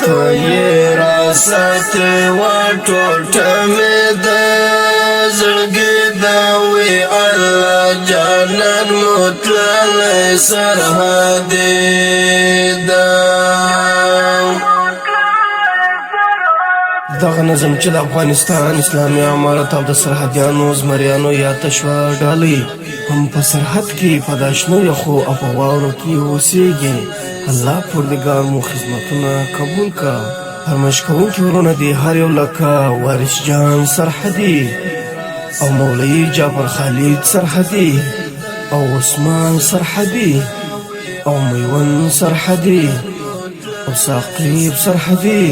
ته را ساتي و ټوټه مې د زړګي دا وی الله جانان متللی سرحد دا. دغه نظم چې د افغانستان اسلامي امارت او د سرحدیانو زمریانو یا تشوا ډالۍ هم په سرحد کې په داشنو یخو او په واورو کې اوسېږي. الله پروردګار مو خدمتونه قبول کا. فرمایش کوونکي ورونه دي هر یو لکه وارث جان سرحدي او مولوي جعفر خالد سرحدي او عثمان سرحدي او میون سرحدي او ساقيب سرحدي.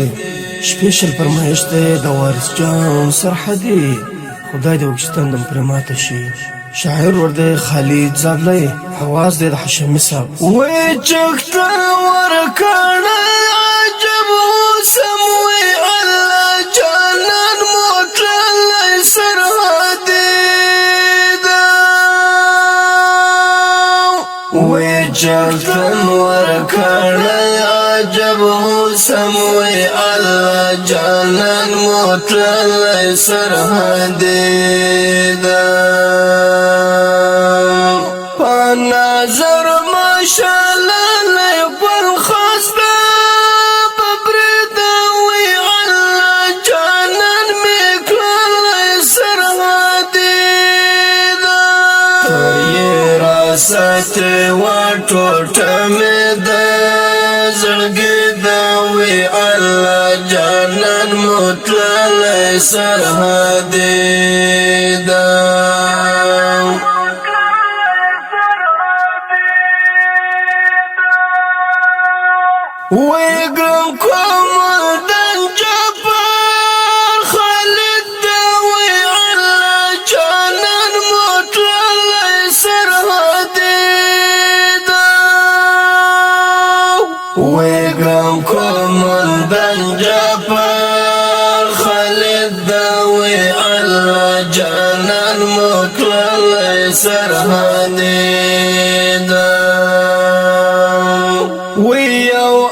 سپیشل فرمایش دی د وارث جان سرحدي. خدای دې وکشتن دم پر ماته شي. شاعر ورده خالد زابلی، حواس دی د حشمي صاحب. وې چخته ورکړه عجب وسم وې الله جانان موتللی سرحد دا. وې چخته ورکړه عجب وسم وې الله جانان موتللی سرحد دا. نظر ماشاءالله پر خسته ببرده وی الله جانان میکللی سرحد دا. ته را ساتي و ټوټه مې د زړګي دا وی الله جانان متللی سرحد دا. ويقرم كومندان جعفر خالد داوي على جانان متللی سرحد دا. ويقرم كومندان جعفر خالد داوي على جانان متللی سرحد دا. ويو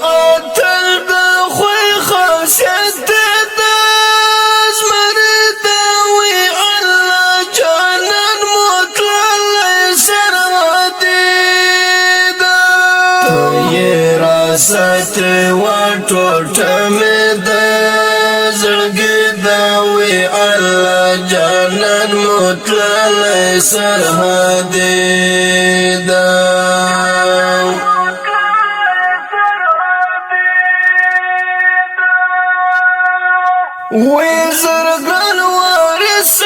ساتي و ټوټه مې د زړګي دا وی الله جانان متللی سرحد دا. وی زرګران وارث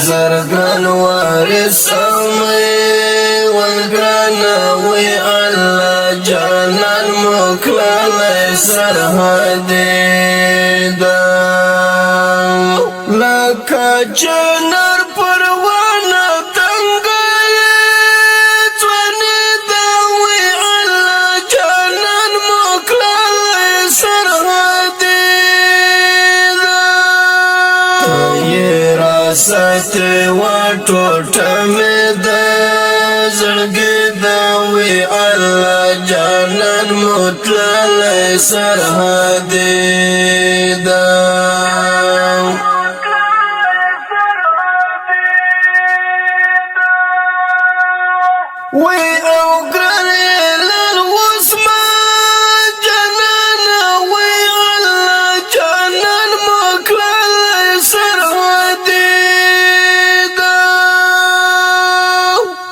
زرگان وارث امي والگرانا وی الله جانان مکللی سرحد دا. لکه چنار پروانه تنگی ځواني دا وی الله جانان مکللی سرحد دا. ساتي و ټوټه مې د زړګي دا وی الله جانان متللی سرحد دا. وی او ګرانې لال عثمان جانان وی الله جانان مکللی سرحد دا.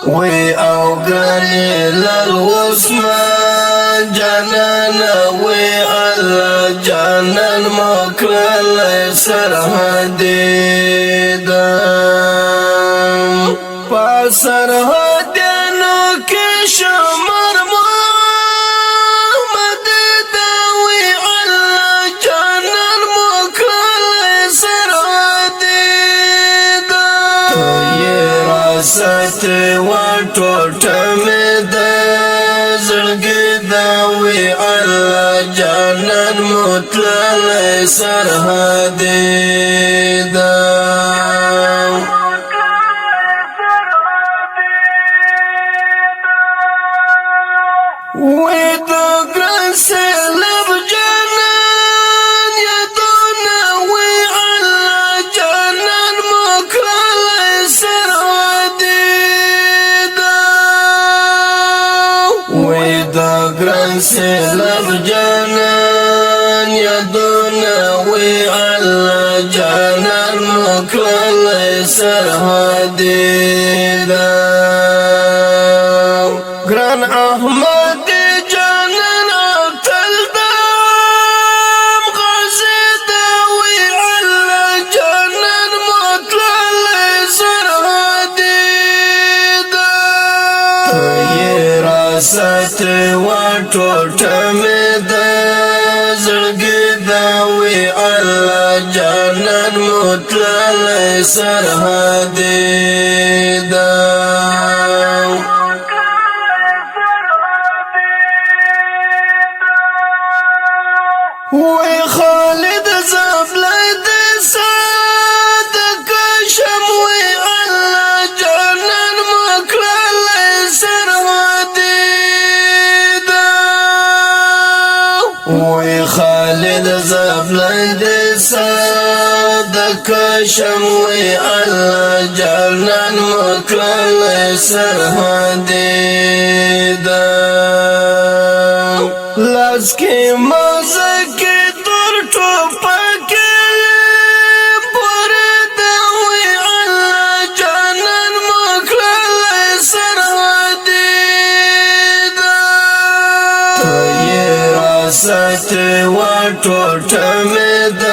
وی او ګرانې لال عثمان جانان وی الله جانان مکللی سرحد دا. په سرحدانو کې شمر محمد دا وی الله جانان مکللی سرحد دا. ته ساتي و ټوټه مې د زړګي دا وی الله جانان متللی متللی سرحد دا وی دا گران سیلب جانان یادونا وی اللہ جانان مکللی سرحد دا وی دا گران سیلب جانان یادونا وی اللہ جانان مکللی سرحد دا گران احمد جانان اتل دام غازی داوی اللہ جانان مطللی سرحد دا توی راست وٹوٹا میں دا زرگی داوی اللہ جانان مطللی سرحد دا وی خالد زبلی دی صادق شم وی اللہ جانان مکللی سرحد دا وی خالد زبلی دی صادق شم وی اللہ جانان مکللی سرحد دا لاس کی مزه کی در ټوپکې پورې دوی الله جانان مکللی سرحد دا ته یې راستې وټوټه مې د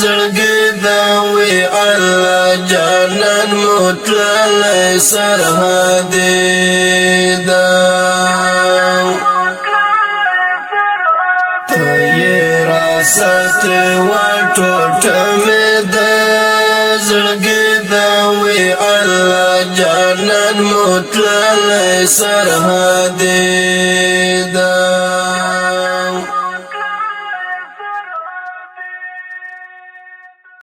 زړګي دوی الله جانان مکللی سرحد دا ست وټوټه مې د زړګي دوی الله جانان مطللی سرحد دا